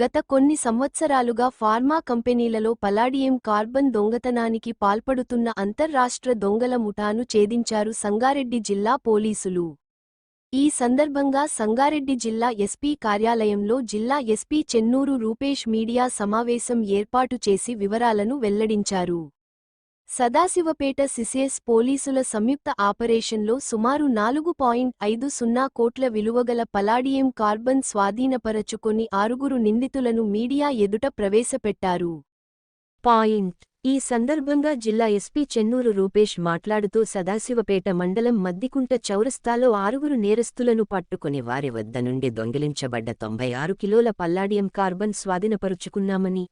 గత కొన్ని సంవత్సరాలుగా ఫార్మా కంపెనీలలో పలాడియం కార్బన్ దొంగతనానికి పాల్పడుతున్న అంతర్రాష్ట్ర దొంగల ముఠాను ఛేదించారు సంగారెడ్డి జిల్లా పోలీసులు. ఈ సందర్భంగా సంగారెడ్డి జిల్లా ఎస్పీ కార్యాలయంలో జిల్లా ఎస్పీ చెన్నూరు రూపేష్ మీడియా సమావేశం ఏర్పాటు చేసి వివరాలను వెల్లడించారు. సదాశివపేట సిసిఎస్ పోలీసుల సంయుక్త ఆపరేషన్లో సుమారు 4.50 కోట్ల విలువగల పలాడియం కార్బన్ స్వాధీనపరచుకొని 6 నిందితులను మీడియా ఎదుట ప్రవేశపెట్టారు. ఈ సందర్భంగా జిల్లా ఎస్పీ చెన్నూరు రూపేష్ మాట్లాడుతూ సదాశివపేట మండలం మద్దికుంట చౌరస్తాలో 6 నేరస్తులను పట్టుకుని వారి వద్ద నుండి దొంగిలించబడ్డ 96 కిలోల పల్లాడియం కార్బన్ స్వాధీనపరుచుకున్నామని,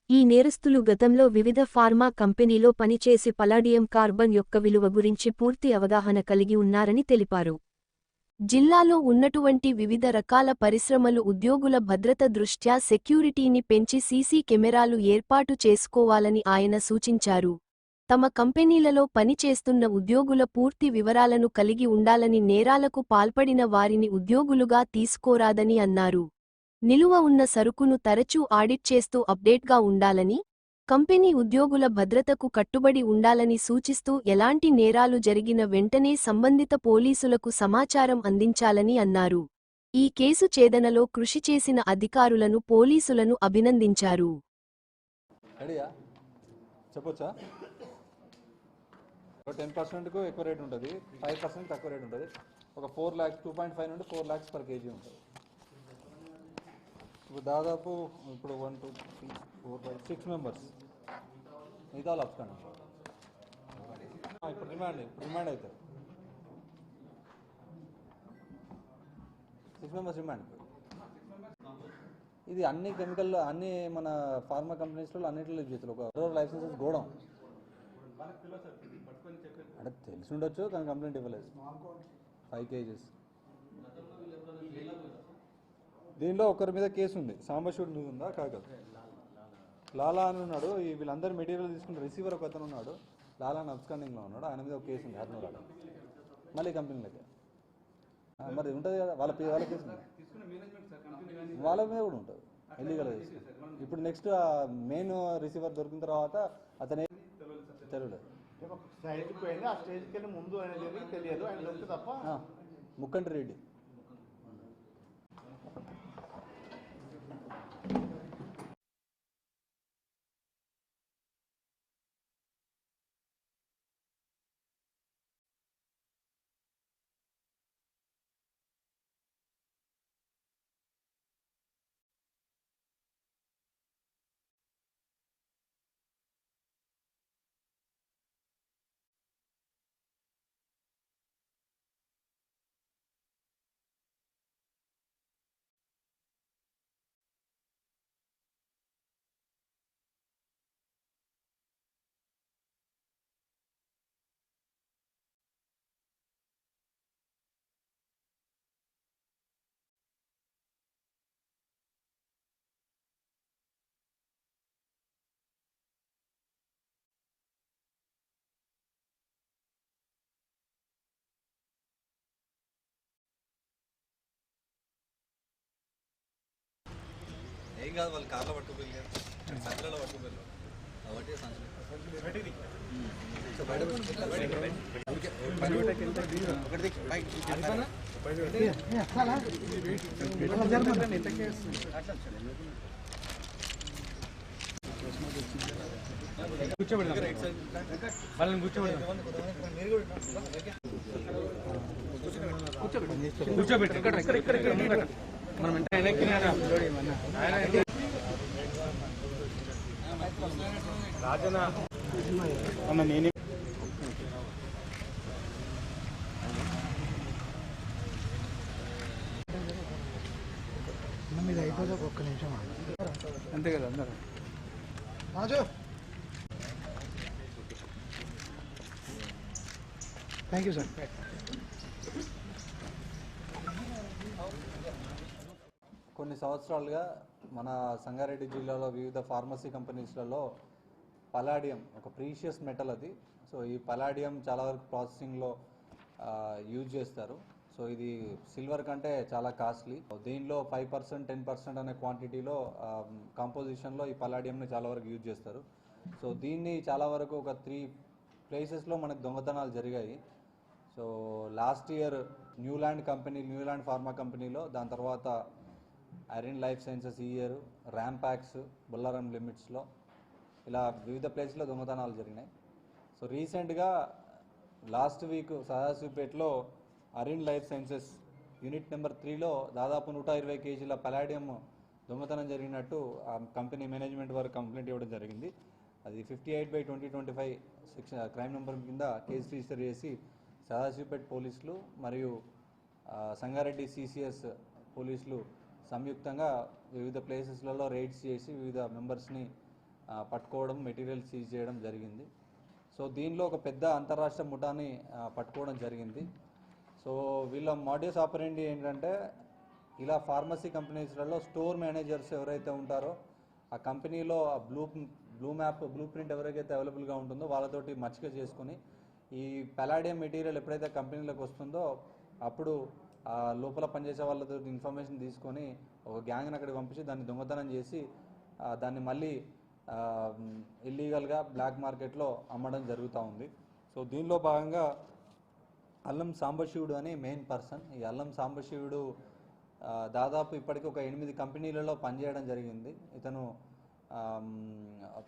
ఈ నేరస్తులు గతంలో వివిధ ఫార్మా కంపెనీలో పనిచేసి పలాడియం కార్బన్ యొక్క విలువ గురించి పూర్తి అవగాహన కలిగి ఉన్నారని తెలిపారు. జిల్లాలో ఉన్నటువంటి వివిధ రకాల పరిశ్రమలు ఉద్యోగుల భద్రత దృష్ట్యా సెక్యూరిటీని పెంచి సీసీ కెమెరాలు ఏర్పాటు చేసుకోవాలని ఆయన సూచించారు. తమ కంపెనీలలో పనిచేస్తున్న ఉద్యోగుల పూర్తి వివరాలను కలిగి ఉండాలని, నేరాలకు పాల్పడిన వారిని ఉద్యోగులుగా తీసుకోరాదని అన్నారు. నిలువ ఉన్న సరుకును తరచూ ఆడిట్ చేస్తూ అప్డేట్గా ఉండాలని, కంపెనీ ఉద్యోగుల భద్రతకు కట్టుబడి ఉండాలని సూచిస్తూ ఎలాంటి నేరాలు జరిగిన వెంటనే సంబంధిత పోలీసులకు సమాచారం అందించాలని అన్నారు. ఈ కేసు ఛేదనలో కృషి చేసిన అధికారులను, పోలీసులను అభినందించారు. దాదాపు ఇప్పుడు 1 2 3 4 5 6 మెంబర్స్ మిగతా అప్స్కాండ్ ఇప్పుడు రిమాండ్ అవుతారు. 6 మెంబర్స్ రిమాండ్. ఇది అన్ని కెమికల్ అన్ని మన ఫార్మా కంపెనీస్లో అన్నింటిలో చేస్తారు. ఒక లైసెన్సెస్ గోడం అంటే తెలిసి ఉండొచ్చు కానీ కంప్లైంట్ ఇవ్వలేదు. 5 kgs. దీనిలో ఒకరి మీద కేసు ఉంది. సాంబశివుడి మీద ఉందా కాదు, లాలా అని ఉన్నాడు. వీళ్ళందరూ మెటీరియల్ తీసుకున్న రిసీవర్ ఒక అతను ఉన్నాడు, లాలా అని అబ్స్కాండింగ్లో ఉన్నాడు. ఆయన మీద ఒక కేసు ఉంది హర్నూరాడు. మళ్ళీ కంపెనీలకి మరి ఉంటుంది కదా, వాళ్ళ కేసు వాళ్ళ మీద కూడా ఉంటుంది ఇల్లీగల్. ఇప్పుడు నెక్స్ట్ మెయిన్ రిసీవర్ దొరికిన తర్వాత అతనే తెలియలేదు. ముక్కంటి రెడ్డి ఏం కాదు, వాళ్ళు కార్లో పట్టుకుపోయారు, సంచులలో పట్టుకుపోయారు కాబట్టి కూర్చోబెట్టి మనం రాజన అన్న నేనే మీద అయిపోతే ఒక్క నిమిషం అంతే కదా అందరూ రాజు. Thank you sir. కొన్ని సంవత్సరాలుగా మన సంగారెడ్డి జిల్లాలో వివిధ ఫార్మసీ కంపెనీస్లలో పలాడియం ఒక ప్రీషియస్ మెటల్ అది. సో ఈ పలాడియం చాలా వరకు ప్రాసెసింగ్లో యూజ్ చేస్తారు. సో ఇది సిల్వర్ కంటే చాలా కాస్ట్లీ. దీనిలో 5% 10% అనే క్వాంటిటీలో కాంపోజిషన్లో ఈ పలాడియంని చాలా వరకు యూజ్ చేస్తారు. సో దీన్ని చాలా వరకు ఒక 3 ప్లేసెస్లో మనకు దొంగతనాలు జరిగాయి. So last year Neuland pharma కంపెనీలో, దాని తర్వాత అరిన్ లైఫ్ సైన్సెస్ ఈ ఇయర్, ర్యాంపాక్స్, బొల్లారం లిమిట్స్లో, ఇలా వివిధ ప్లేస్లో దొంగతనాలు జరిగినాయి. సో రీసెంట్గా లాస్ట్ వీక్ సదాశివపేటలో Arin life sciences unit number 3లో దాదాపు 120 కేజీల పలాడియం దొంగతనం జరిగినట్టు ఆ కంపెనీ మేనేజ్మెంట్ వారు కంప్లైంట్ ఇవ్వడం జరిగింది. అది 58/2025 సెక్షన్ క్రైమ్ నెంబర్ కింద కేసు రిజిస్టర్ చేసి సదాశివపేట పోలీసులు మరియు సంగారెడ్డి సిసిఎస్ పోలీసులు సంయుక్తంగా వివిధ ప్లేసెస్లలో రైడ్స్ చేసి వివిధ మెంబర్స్ని పట్టుకోవడం, మెటీరియల్ సీజ్ చేయడం జరిగింది. సో దీనిలో ఒక పెద్ద అంతర్రాష్ట్ర ముఠాని పట్టుకోవడం జరిగింది. సో వీళ్ళ మోడస్ ఆపరెండి ఏంటంటే, ఇలా ఫార్మసీ కంపెనీస్లలో స్టోర్ మేనేజర్స్ ఎవరైతే ఉంటారో ఆ కంపెనీలో ఆ బ్లూ ప్రింట్ ఎవరికైతే అవైలబుల్గా ఉంటుందో వాళ్ళతోటి మచ్చిక చేసుకుని ఈ పలాడియం మెటీరియల్ ఎప్పుడైతే కంపెనీలోకి వస్తుందో అప్పుడు లోపల పనిచేసే వాళ్ళతో ఇన్ఫర్మేషన్ తీసుకొని ఒక గ్యాంగ్ని అక్కడికి పంపించి దాన్ని దొంగతనం చేసి దాన్ని మళ్ళీ ఇల్లీగల్గా బ్లాక్ మార్కెట్లో అమ్మడం జరుగుతూ ఉంది. సో దీనిలో భాగంగా అల్లం సాంబశివుడు అని మెయిన్ పర్సన్. ఈ అల్లం సాంబశివుడు దాదాపు ఇప్పటికీ ఒక 8 కంపెనీలలో పనిచేయడం జరిగింది. ఇతను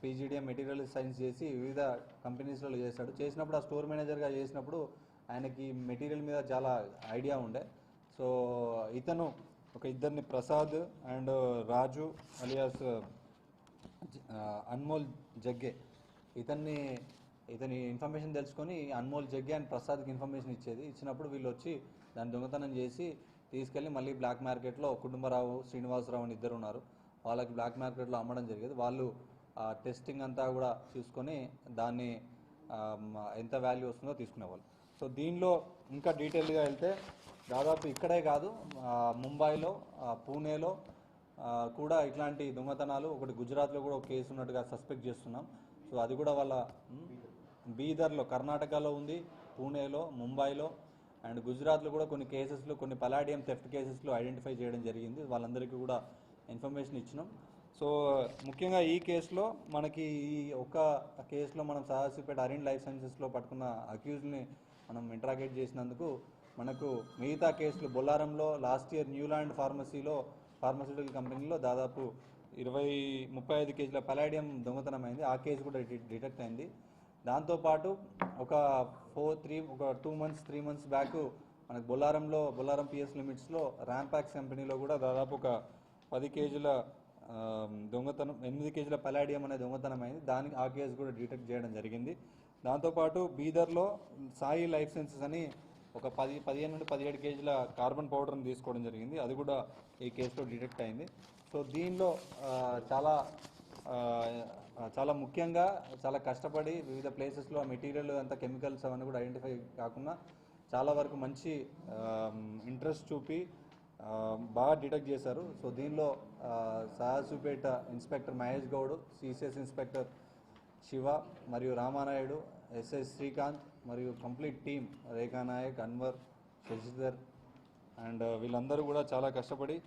పీజీడీఎం మెటీరియల్ సైన్స్ చేసి వివిధ కంపెనీస్లలో చేసినప్పుడు ఆ స్టోర్ మేనేజర్గా చేసినప్పుడు ఆయనకి మెటీరియల్ మీద చాలా ఐడియా ఉండే. సో ఇతను ఒక ఇద్దరిని, ప్రసాద్ అండ్ రాజు అలియాస్ అన్మోల్ జగ్గే, ఇతని ఇన్ఫర్మేషన్ తెలుసుకొని అన్మోల్ జగ్గే అండ్ ప్రసాద్కి ఇన్ఫర్మేషన్ ఇచ్చినప్పుడు వీళ్ళు వచ్చి దాన్ని దొంగతనం చేసి తీసుకెళ్ళి మళ్ళీ బ్లాక్ మార్కెట్లో కుటుంబరావు, శ్రీనివాసరావు అని ఇద్దరు ఉన్నారు, వాళ్ళకి బ్లాక్ మార్కెట్లో అమ్మడం జరిగేది. వాళ్ళు టెస్టింగ్ అంతా కూడా చూసుకొని దాన్ని ఎంత వాల్యూ వస్తుందో తీసుకునేవాళ్ళు. సో దీనిలో ఇంకా డీటెయిల్గా వెళ్తే దాదాపు ఇక్కడే కాదు, ముంబైలో, పూణేలో కూడా ఇట్లాంటి దొంగతనాలు, ఒకటి గుజరాత్లో కూడా ఒక కేసు ఉన్నట్టుగా సస్పెక్ట్ చేస్తున్నాం. సో అది కూడా వాళ్ళ బీదర్లో, కర్ణాటకలో ఉంది, పూణేలో, ముంబైలో అండ్ గుజరాత్లో కూడా కొన్ని కేసెస్లో, కొన్ని పలాడియం థెఫ్ట్ కేసెస్లో ఐడెంటిఫై చేయడం జరిగింది. వాళ్ళందరికీ కూడా ఇన్ఫర్మేషన్ ఇచ్చినాం. సో ముఖ్యంగా ఈ కేసులో మనకి ఈ ఒక్క కేసులో మనం సదాశివపేట అరిన్ లైఫ్ సైన్సెస్లో పట్టుకున్న అక్యూజ్ని మనం ఇంట్రాగేట్ చేసినందుకు మనకు మిగతా కేసులు బొల్లారంలో లాస్ట్ ఇయర్ న్యూలాండ్ ఫార్మస్యూటికల్ కంపెనీలో దాదాపు 35 కేజీల పలాడియం దొంగతనం అయింది. ఆ కేసు కూడా డిటెక్ట్ అయింది. దాంతోపాటు ఒక 2 మంత్స్ 3 మంత్స్ బ్యాక్ మనకు బొల్లారం పిఎస్ లిమిట్స్లో ర్యాంపాక్స్ కంపెనీలో కూడా దాదాపు ఒక 10 కేజీల దొంగతనం, 8 కేజీల పలాడియం అనే దొంగతనం అయింది. ఆ కేసు కూడా డిటెక్ట్ చేయడం జరిగింది. దాంతోపాటు బీదర్లో సాయి లైఫ్ సైన్సెస్ అని ఒక 15 నుండి 17 కేజీల కార్బన్ పౌడర్ని తీసుకోవడం జరిగింది. అది కూడా ఈ కేసులో డిటెక్ట్ అయింది. సో దీనిలో చాలా ముఖ్యంగా చాలా కష్టపడి వివిధ ప్లేసెస్లో మెటీరియల్ అంతా కెమికల్స్ అవన్నీ కూడా ఐడెంటిఫై కాకుండా చాలా వరకు మంచి ఇంట్రెస్ట్ చూపి బాగా డిటెక్ట్ చేశారు. సో దీనిలో Sadashivpet inspector Mahesh Goud, CCS inspector Shiva మరియు రామానాయుడు, ఎస్ఎస్ శ్రీకాంత్ మరియు complete team, Rekha Nayak, Anwar, Shashidhar and వీళ్ళందరూ కూడా చాలా కష్టపడి,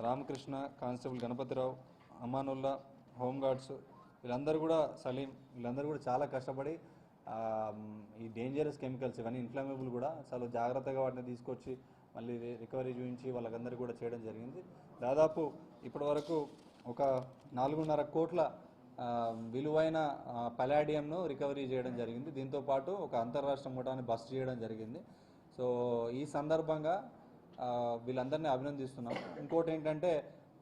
రామకృష్ణ, కానిస్టేబుల్ గణపతిరావు, అమానుల్లా, హోంగార్డ్స్ వీళ్ళందరూ కూడా, సలీం, వీళ్ళందరూ కూడా చాలా కష్టపడి ఈ డేంజరస్ కెమికల్స్, ఇవన్నీ ఇన్ఫ్లమేబుల్ కూడా, చాలా జాగ్రత్తగా వాటిని తీసుకొచ్చి మళ్ళీ రికవరీ చూపించి వాళ్ళకందరూ కూడా చేయడం జరిగింది. దాదాపు ఇప్పటి వరకు ఒక 4.5 కోట్ల విలువైన పలాడియంను రికవరీ చేయడం జరిగింది. దీంతోపాటు ఒక అంతర్రాష్ట్ర ముఠాన్ని బస్ట్ చేయడం జరిగింది. సో ఈ సందర్భంగా వీళ్ళందరినీ అభినందిస్తున్నాం. ఇంకోటి ఏంటంటే,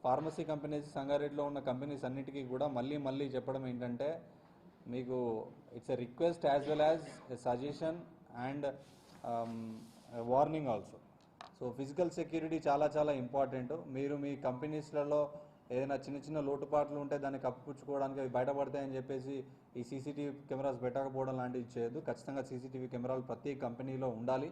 ఫార్మసీ కంపెనీస్, సంగారెడ్డిలో ఉన్న కంపెనీస్ అన్నిటికీ కూడా మళ్ళీ చెప్పడం ఏంటంటే, మీకు it's a request as well as a suggestion and warning also. So physical security చాలా ఇంపార్టెంట్. మీరు మీ కంపెనీస్లలో ఏదైనా చిన్న లోటుపాట్లు ఉంటే దాన్ని కప్పిపుచ్చుకోవడానికి అవి బయటపడతాయని చెప్పేసి ఈ సీసీటీవీ కెమెరాస్ పెట్టకపోవడం లాంటివి చేయొద్దు. ఖచ్చితంగా సీసీటీవీ కెమెరాలు ప్రతి కంపెనీలో ఉండాలి.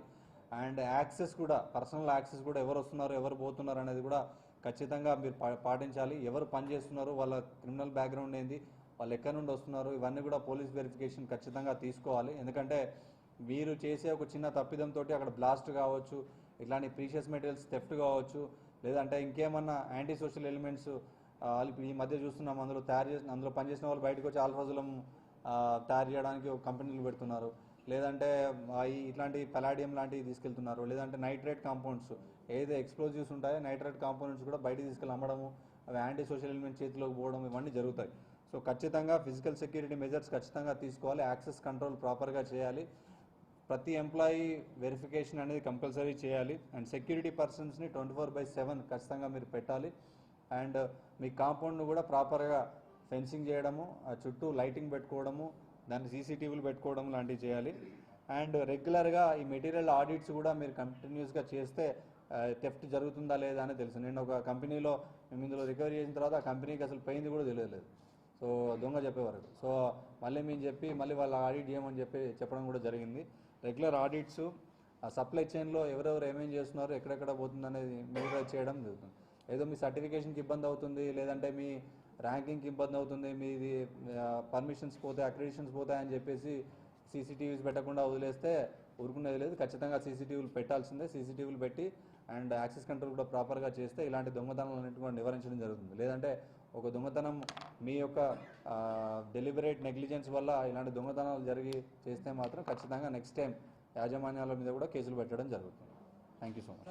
అండ్ యాక్సెస్ కూడా, పర్సనల్ యాక్సెస్ కూడా, ఎవరు వస్తున్నారు ఎవరు పోతున్నారు అనేది కూడా ఖచ్చితంగా మీరు పాటించాలి. ఎవరు పని చేస్తున్నారు, వాళ్ళ క్రిమినల్ బ్యాక్గ్రౌండ్ ఏంది, వాళ్ళు ఎక్కడి నుండి వస్తున్నారు, ఇవన్నీ కూడా పోలీస్ వెరిఫికేషన్ ఖచ్చితంగా తీసుకోవాలి. ఎందుకంటే మీరు చేసే ఒక చిన్న తప్పిదంతో అక్కడ బ్లాస్ట్ కావచ్చు, ఇట్లాంటి ప్రీషియస్ మెటీరియల్స్ థెఫ్ట్ కావచ్చు, లేదంటే ఇంకేమన్నా యాంటీ సోషల్ ఎలిమెంట్స్ ఈ మధ్య చూస్తున్నాం, అందులో పనిచేసిన వాళ్ళు బయటకు వచ్చి ఆల్ఫాజులం తయారు చేయడానికి ఒక కంపెనీలు పెడుతున్నారు, లేదంటే ఇట్లాంటి పలాడియం లాంటివి తీసుకెళ్తున్నారు, లేదంటే నైట్రేట్ కాంపౌండ్స్ ఏదైతే ఎక్స్ప్లోజివ్స్ ఉంటాయో నైట్రేట్ కాంపౌండ్స్ కూడా బయటకు తీసుకెళ్ళి అమ్మడము, అవి యాంటీ సోషల్ ఎలిమెంట్ చేతిలోకి పోవడం ఇవన్నీ జరుగుతాయి. సో ఖచ్చితంగా ఫిజికల్ సెక్యూరిటీ మెజర్స్ ఖచ్చితంగా తీసుకోవాలి, యాక్సెస్ కంట్రోల్ ప్రాపర్గా చేయాలి, ప్రతి ఎంప్లాయీ వెరిఫికేషన్ అనేది కంపల్సరీ చేయాలి, అండ్ సెక్యూరిటీ పర్సన్స్ని 24/7 ఖచ్చితంగా మీరు పెట్టాలి. అండ్ మీ కాంపౌండ్ను కూడా ప్రాపర్గా ఫెన్సింగ్ చేయడము, చుట్టూ లైటింగ్ పెట్టుకోవడము, దాన్ని సీసీటీవీలు పెట్టుకోవడం లాంటివి చేయాలి. అండ్ రెగ్యులర్గా ఈ మెటీరియల్ ఆడిట్స్ కూడా మీరు కంటిన్యూస్గా చేస్తే థెఫ్ట్ జరుగుతుందా లేదా అని తెలుసు. నేను ఒక కంపెనీలో మేము ఇందులో రికవరీ చేసిన తర్వాత ఆ కంపెనీకి అసలు పోయింది కూడా తెలియలేదు. సో దొంగ చెప్పేవారు. సో మళ్ళీ మేము చెప్పి మళ్ళీ వాళ్ళు ఆడిట్ చేయమని చెప్పడం కూడా జరిగింది. రెగ్యులర్ ఆడిట్స్, ఆ సప్లై చైన్లో ఎవరెవరు ఏమేం చేస్తున్నారు, ఎక్కడెక్కడ పోతుంది అనేది మీరు చేయడం జరుగుతుంది. ఏదో మీ సర్టిఫికేషన్కి ఇబ్బంది అవుతుంది, లేదంటే మీ ర్యాంకింగ్కి ఇబ్బంది అవుతుంది, మీది పర్మిషన్స్ పోతాయి, అక్రిడిషన్స్ పోతాయని చెప్పేసి సీసీటీవీస్ పెట్టకుండా వదిలేస్తే ఊరుకునేది లేదు. ఖచ్చితంగా సీసీటీవీలు పెట్టాల్సిందే. సీసీటీవీలు పెట్టి అండ్ యాక్సెస్ కంట్రోల్ కూడా ప్రాపర్గా చేస్తే ఇలాంటి దొంగతనాలన్నింటినీ కూడా నివారించడం జరుగుతుంది. లేదంటే ఒక దొంగతనం మీ యొక్క డెలిబరేట్ నెగ్లిజెన్స్ వల్ల ఇలాంటి దొంగతనాలు జరిగి చేస్తే మాత్రం ఖచ్చితంగా నెక్స్ట్ టైం యాజమాన్యాల మీద కూడా కేసులు పెట్టడం జరుగుతుంది. Thank you so much.